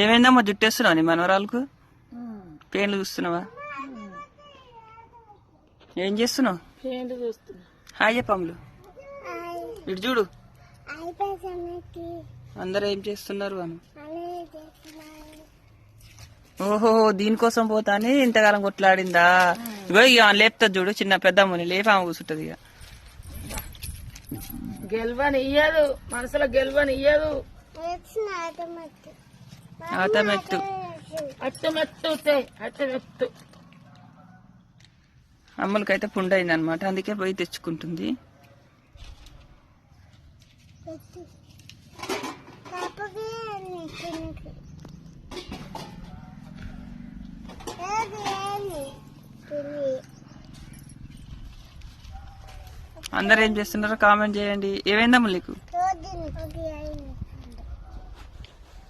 ఏమైందమ్మా జుట్టేస్తున్నావు నీ మనవరాలకు? పేన్లు చూస్తున్నావా? ఏం చేస్తున్నావు? హాయ్ చెప్పమ్లు, ఇటు చూడు. అందరూ ఏం చేస్తున్నారు అని? ఓహో, దీనికోసం పోతా అని ఇంతకాలం కొట్లాడిందా? ఇగో ఇక లేపుతుంది చూడు, చిన్న పెద్దమ్మని లేపి ఆమె కూర్చుంటది. ఇక గెలవని ఇయ్యదు, మనసులో గెలవని ఇయ్యదు. ఆటమెట్టు అట్టమెట్టు అమ్మలకైతే పుండైంది అనమాట, అందుకే పోయి తెచ్చుకుంటుంది. అందరు ఏం చేస్తున్నారో కామెంట్ చేయండి. ఏమైందమ్మ నీకు?